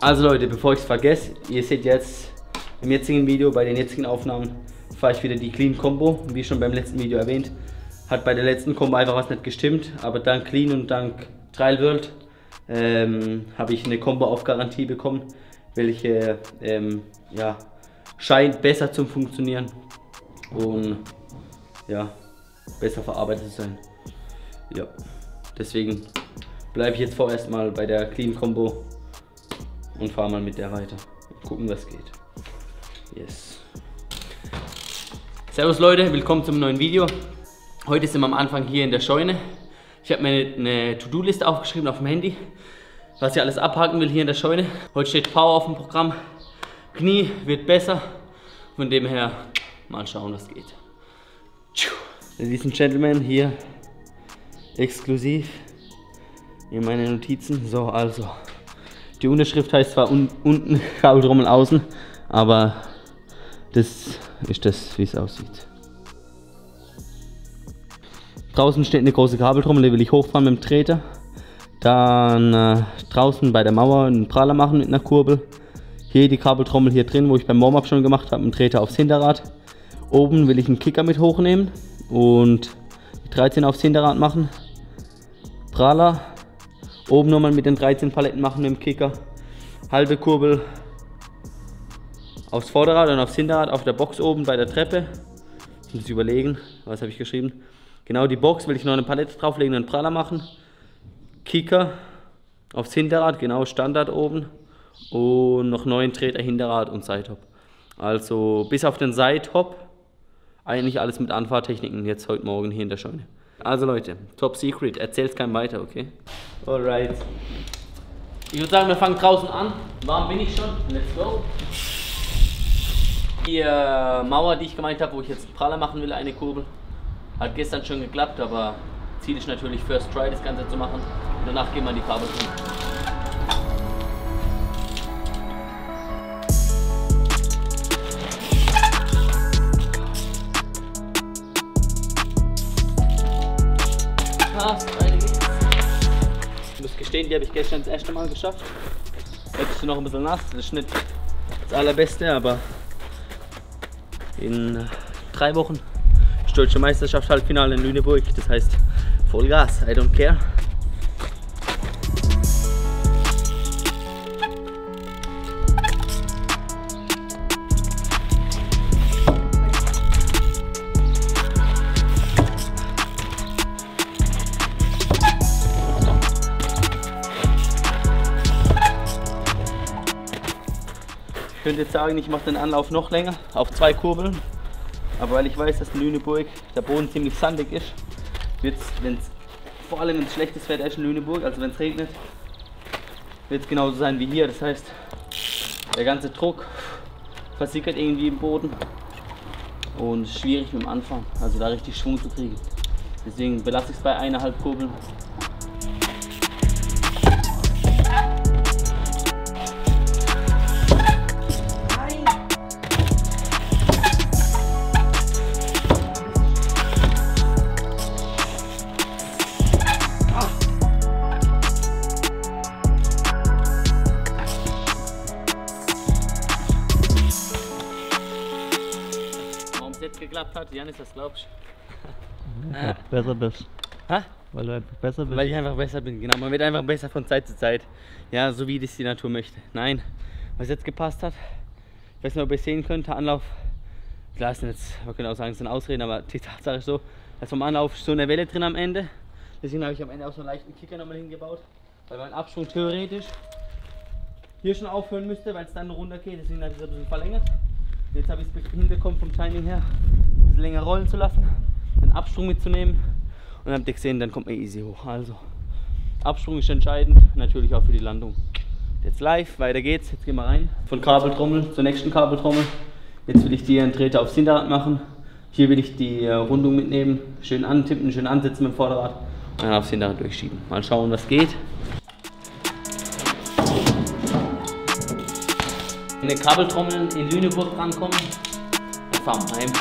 Also Leute, bevor ich es vergesse, ihr seht jetzt im jetzigen Video, bei den jetzigen Aufnahmen, fahre ich wieder die Clean Combo. Wie schon beim letzten Video erwähnt, hat bei der letzten Combo einfach was nicht gestimmt. Aber dank Clean und dank Trial World habe ich eine Combo auf Garantie bekommen, welche ja, scheint besser zu funktionieren und ja, besser verarbeitet zu sein. Ja, deswegen bleibe ich jetzt vorerst mal bei der Clean Combo und fahre mal mit der weiter und gucken, was geht. Yes. Servus Leute, willkommen zum neuen Video. Heute sind wir am Anfang hier in der Scheune. Ich habe mir eine To-Do-Liste aufgeschrieben auf dem Handy, was ich alles abhaken will hier in der Scheune. Heute steht Power auf dem Programm. Knie wird besser. Von dem her mal schauen, was geht. Ladies and Gentlemen, hier exklusiv in meine Notizen. So, also die Unterschrift heißt zwar unten Kabeltrommel außen, aber das ist das, wie es aussieht. Draußen steht eine große Kabeltrommel, die will ich hochfahren mit dem Treter. Dann draußen bei der Mauer einen Prahler machen mit einer Kurbel. Hier die Kabeltrommel hier drin, wo ich beim Warm-Up schon gemacht habe, einen Treter aufs Hinterrad. Oben will ich einen Kicker mit hochnehmen und die 13 aufs Hinterrad machen. Prahler. Oben nochmal mit den 13 Paletten machen mit dem Kicker. Halbe Kurbel aufs Vorderrad und aufs Hinterrad auf der Box oben bei der Treppe. Ich muss überlegen, was habe ich geschrieben. Genau, die Box will ich noch eine Palette drauflegen und einen Prahler machen. Kicker aufs Hinterrad, genau Standard oben. Und noch 9 Treter Hinterrad und Sidehop. Also bis auf den Sidehop eigentlich alles mit Anfahrtechniken jetzt heute Morgen hier in der Scheune. Also Leute, Top Secret, erzähl's keinem weiter, okay? Alright. Ich würde sagen, wir fangen draußen an. Warm bin ich schon. Let's go. Die Mauer, die ich gemeint habe, wo ich jetzt einen Prahler machen will, eine Kurbel, hat gestern schon geklappt, aber Ziel ist natürlich First Try das Ganze zu machen. Danach gehen wir in die Kabel drin. Ich muss gestehen, die habe ich gestern das erste Mal geschafft. Jetzt ist sie noch ein bisschen nass, das ist nicht das allerbeste, aber in 3 Wochen ist Deutsche Meisterschaft Halbfinale in Lüneburg, das heißt Vollgas, I don't care. Ich könnte jetzt sagen, ich mache den Anlauf noch länger, auf 2 Kurbeln. Aber weil ich weiß, dass in Lüneburg der Boden ziemlich sandig ist, wird es, vor allem wenn es schlechtes Wetter ist in Lüneburg, also wenn es regnet, wird es genauso sein wie hier. Das heißt, der ganze Druck versickert irgendwie im Boden und es ist schwierig mit dem Anfang, also da richtig Schwung zu kriegen. Deswegen belasse ich es bei 1,5 Kurbeln. Jetzt geklappt hat, Janis, was glaubst du? Ja, besser bist. Ha? Weil du einfach besser bist. Weil ich einfach besser bin, genau. Man wird einfach besser von Zeit zu Zeit. Ja, so wie das die Natur möchte. Nein, was jetzt gepasst hat, ich weiß nicht, ob ihr sehen könnt, der Anlauf, klar ist jetzt, man könnte auch sagen, es sind Ausreden, aber die Tatsache ist so, dass vom Anlauf so eine Welle drin am Ende. Deswegen habe ich am Ende auch so einen leichten Kicker nochmal hingebaut, weil mein Absprung theoretisch hier schon aufhören müsste, weil es dann runter geht. Deswegen habe ich es ein bisschen verlängert. Jetzt habe ich es hinbekommen vom Timing her, ein bisschen länger rollen zu lassen, den Absprung mitzunehmen und dann habt ihr gesehen, dann kommt man easy hoch. Also Absprung ist entscheidend, natürlich auch für die Landung. Jetzt live, weiter geht's, jetzt gehen wir rein. Von Kabeltrommel zur nächsten Kabeltrommel. Jetzt will ich die einen Treter aufs Hinterrad machen. Hier will ich die Rundung mitnehmen, schön antippen, schön ansetzen mit dem Vorderrad und dann aufs Hinterrad durchschieben. Mal schauen, was geht. Wenn die Kabeltrommeln in Lüneburg rankommen, dann fahren wir heim.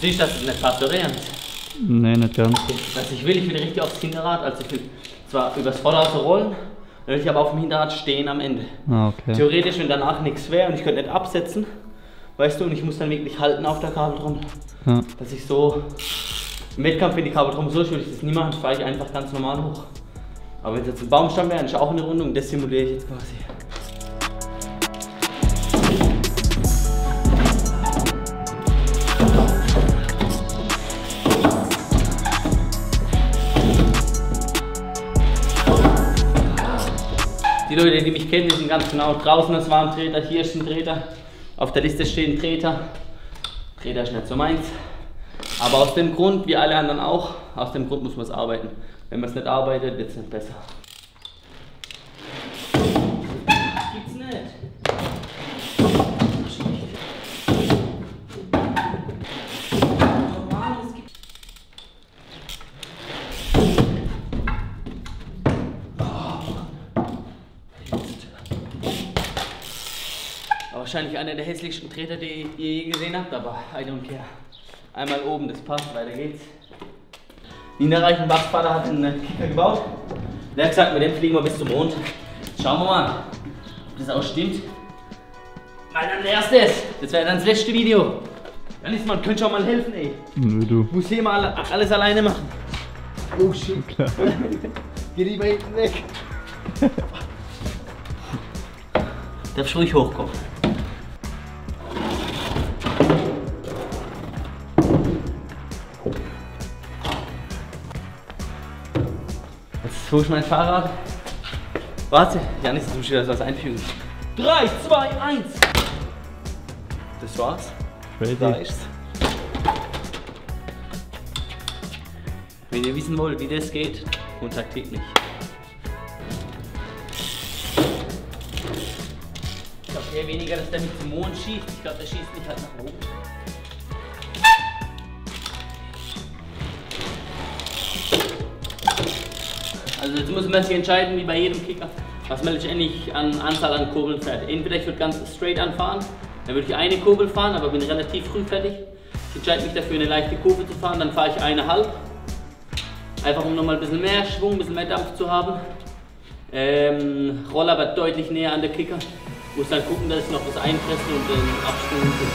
Siehst du, dass es nicht passt, oder Jans? Nee, nicht ganz. Was ich will richtig aufs Hinterrad, also ich will zwar übers Vorderrad so rollen, dann will ich aber auf dem Hinterrad stehen am Ende. Ah, okay. Theoretisch, wenn danach nichts wäre und ich könnte nicht absetzen, weißt du, und ich muss dann wirklich halten auf der Kabeltrommel, Ja. dass ich so im Wettkampf, wenn die Kabeltrommel so ist, würde ich das nie machen, fahre ich einfach ganz normal hoch. Aber wenn es jetzt ein Baumstamm wäre, ist auch eine Rundung, das simuliere ich jetzt quasi. Die Leute, die mich kennen, wissen ganz genau, draußen das war ein Treter, hier ist ein Treter, auf der Liste steht ein Treter. Treter ist nicht so meins. Aber aus dem Grund, wie alle anderen auch, aus dem Grund muss man es arbeiten. Wenn man es nicht arbeitet, wird es nicht besser. Gibt's nicht. Wahrscheinlich einer der hässlichsten Treter, die ihr je gesehen habt, aber I don't care. Einmal oben, das passt, weiter geht's. Nina Reichenbachs Vater hat einen Kicker gebaut. Der hat gesagt, mit dem fliegen wir bis zum Mond. Schauen wir mal, ob das auch stimmt. Mal dann erstes, das wäre dann das letzte Video. Dann ist man, könnte schon mal helfen, ey. Nö, du. Muss hier mal alles alleine machen. Oh shit. Klar. Geh lieber hinten weg. Darfst ruhig hochkommen. Jetzt hole ich mein Fahrrad. Warte, Janis, jetzt muss ich das was einfügen. 3, 2, 1. Das war's. Ready. Da ist's. Wenn ihr wissen wollt, wie das geht, kontaktiert mich. Ich glaube eher weniger, dass der mit zum Mond schießt. Ich glaube, der schießt nicht halt nach oben. Also jetzt muss man sich entscheiden, wie bei jedem Kicker, was man letztendlich an Anzahl an Kurbeln fährt. Entweder ich würde ganz straight anfahren, dann würde ich eine Kurbel fahren, aber bin relativ früh fertig. Ich entscheide mich dafür, eine leichte Kurve zu fahren, dann fahre ich 1,5. Einfach um nochmal ein bisschen mehr Schwung, ein bisschen mehr Dampf zu haben. Rolle aber deutlich näher an der Kicker. Muss dann gucken, dass ich noch was einpresse und den abschwingen kann.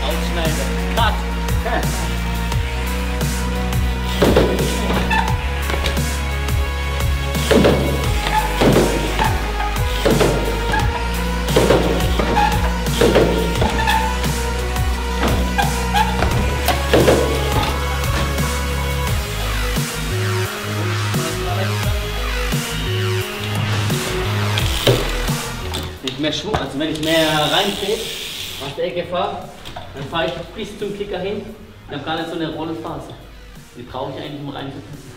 Ausschneiden. Cut! Mehr Schwung, also wenn ich mehr reinfährt, aus der Ecke fahre, dann fahre ich bis zum Kicker hin. Ich habe gar nicht so eine Rollphase. Die brauche ich eigentlich, um reinzupassen.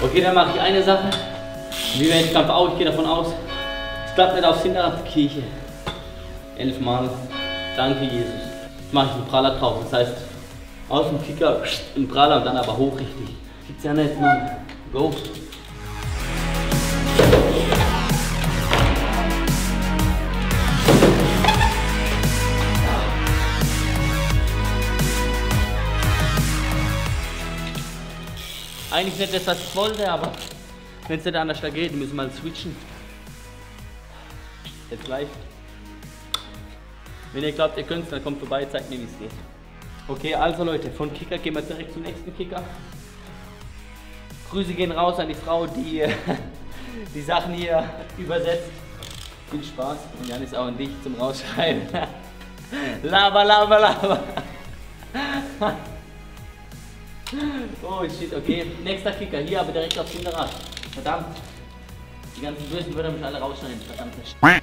Okay, dann mache ich eine Sache. Wie beim Wettkampf auch, ich gehe davon aus, es klappt nicht aufs Hinterrad, Kirche. 11 Mal. Danke Jesus. Jetzt mache ich einen Praller drauf, das heißt aus dem Kicker einen Praller und dann aber hoch richtig. Gibt's ja nicht, Mann. Go! Eigentlich nicht das, was ich wollte, aber wenn es nicht anders da geht, müssen wir mal switchen. Jetzt gleich. Wenn ihr glaubt, ihr könnt es, dann kommt vorbei, zeigt mir, wie es geht. Okay, also Leute, von Kicker gehen wir direkt zum nächsten Kicker. Grüße gehen raus an die Frau, die die Sachen hier übersetzt. Viel Spaß und Janis auch an dich zum Rausschreiben. Laber, laber, laber. Oh shit, okay. Nächster Kicker, hier aber direkt aufs Hinterrad. Verdammt. Die ganzen bösen Wörter mich alle rausschneiden. Verdammte Scheiße.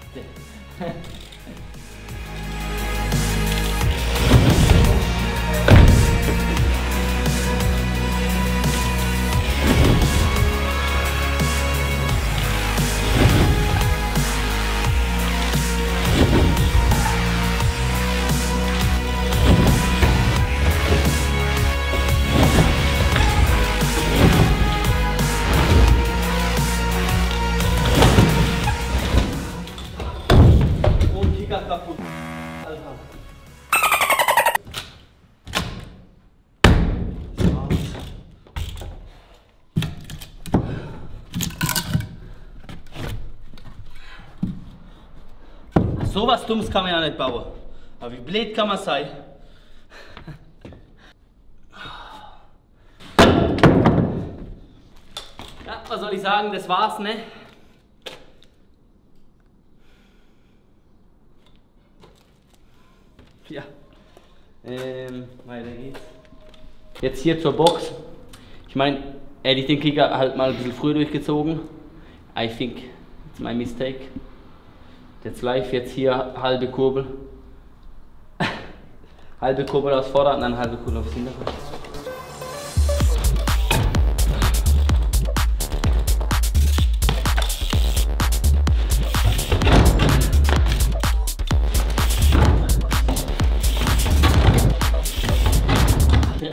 So was Dummes kann man ja nicht bauen. Aber wie blöd kann man sein? Ja, was soll ich sagen? Das war's, ne? Ja. Weiter geht's. Jetzt hier zur Box. Ich meine, hätte ich den Kicker halt mal ein bisschen früher durchgezogen. I think it's my mistake. Jetzt live, jetzt hier halbe Kurbel. Halbe Kurbel aufs Vorder- und dann halbe Kurbel aufs Hinterrad.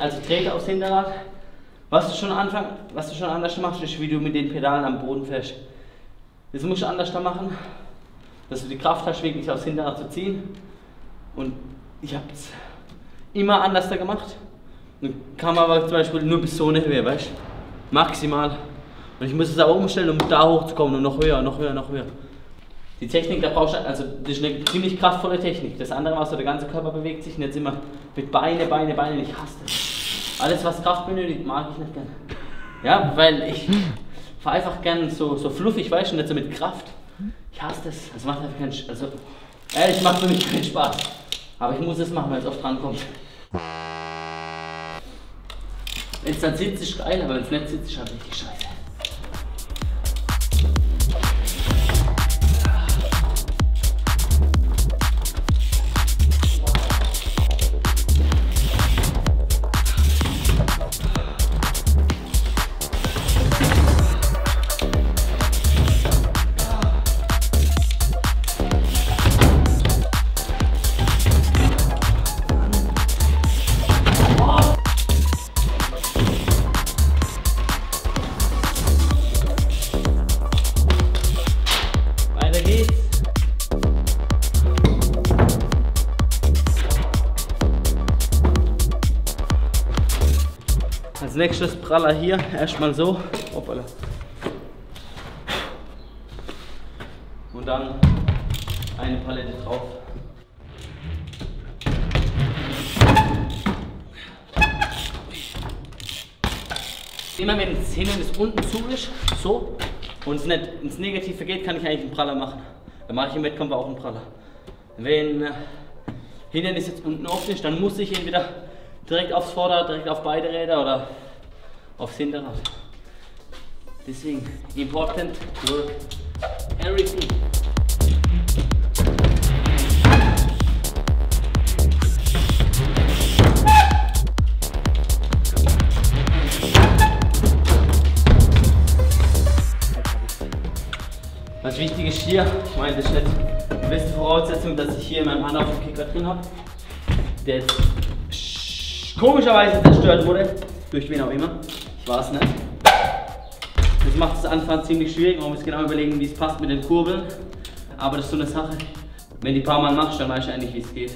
Also Träger aufs Hinterrad. Was du schon anders machst, ist, wie du mit den Pedalen am Boden fährst. Das musst du anders machen, dass du die Kraft hast, wirklich aufs Hinterrad zu ziehen. Und ich habe es immer anders da gemacht. Dann kam aber zum Beispiel nur bis so eine Höhe, weißt du? Maximal. Und ich muss es auch umstellen, um da hochzukommen und noch höher, noch höher, noch höher. Die Technik, da brauchst du, also das ist eine ziemlich kraftvolle Technik. Das andere war so, der ganze Körper bewegt sich und jetzt immer mit Beine, ich hasse das. Alles, was Kraft benötigt, mag ich nicht gern. Ja, weil ich fahre einfach gern so fluffig, weißt du, nicht so mit Kraft. Ich hasse das. Das macht einfach keinen Spaß. Also, ehrlich, macht für mich keinen Spaß. Aber ich muss es machen, weil es oft drankommt. Wenn es dann sitzt, ist geil, aber wenn es nicht sitzt, ist halt richtig scheiße. Als nächstes Praller hier, erstmal so, hoppala. Und dann eine Palette drauf. Immer wenn das Hindernis unten zu ist, so, und es nicht ins Negative geht, kann ich eigentlich einen Praller machen. Dann mache ich im Wettkampf auch einen Praller. Wenn Hindernis jetzt unten offen ist, dann muss ich entweder direkt aufs Vorderrad, direkt auf beide Räder oder aufs Hinterrad. Deswegen, important work everything. Was wichtig ist hier, ich meine, das ist nicht die beste Voraussetzung, dass ich hier in meinem Anlauf einen Kicker drin habe, der jetzt komischerweise zerstört wurde, durch wen auch immer, ich weiß nicht. Das macht das Anfahren ziemlich schwierig, man muss genau überlegen, wie es passt mit den Kurbeln, aber das ist so eine Sache, wenn die paar Mal machst, dann weißt du eigentlich, wie es geht.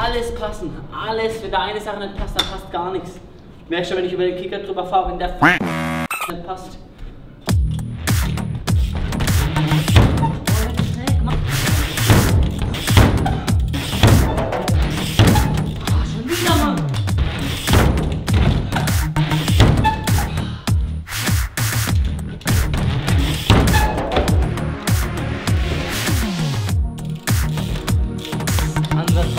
Alles passen, alles, wenn da eine Sache nicht passt, dann passt gar nichts. Merkst du, wenn ich über den Kicker drüber fahre, wenn der nicht passt. Schon wieder, Mann! Anderes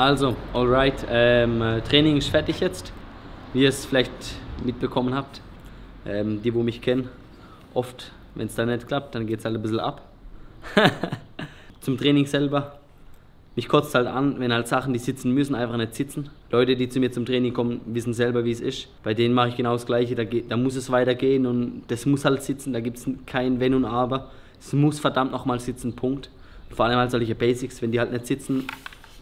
Also, alright, Training ist fertig jetzt, wie ihr es vielleicht mitbekommen habt. Die, wo mich kennen, oft, wenn es dann nicht klappt, dann geht es halt ein bisschen ab. Zum Training selber, mich kotzt halt an, wenn halt Sachen, die sitzen müssen, einfach nicht sitzen. Leute, die zu mir zum Training kommen, wissen selber, wie es ist. Bei denen mache ich genau das Gleiche, da muss es weitergehen und das muss halt sitzen, da gibt es kein Wenn und Aber. Es muss verdammt nochmal sitzen, Punkt. Und vor allem halt solche Basics, wenn die halt nicht sitzen,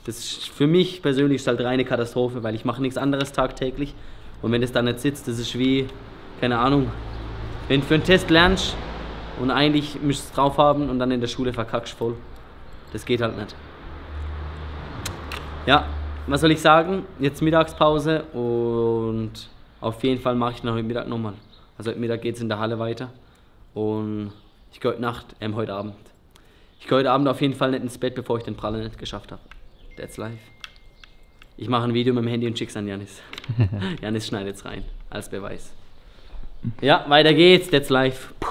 das ist für mich persönlich ist halt reine Katastrophe, weil ich mache nichts anderes tagtäglich. Und wenn das dann nicht sitzt, das ist wie, keine Ahnung, wenn du für einen Test lernst und eigentlich müsstest du es drauf haben und dann in der Schule verkackst voll. Das geht halt nicht. Ja, was soll ich sagen? Jetzt Mittagspause und auf jeden Fall mache ich noch heute Mittag nochmal. Also heute Mittag geht es in der Halle weiter und ich gehe heute Abend. Ich gehe heute Abend auf jeden Fall nicht ins Bett, bevor ich den Praller nicht geschafft habe. That's life. Ich mache ein Video mit dem Handy und schick's an Janis. Janis schneidet es rein, als Beweis. Ja, weiter geht's, that's life. Puh.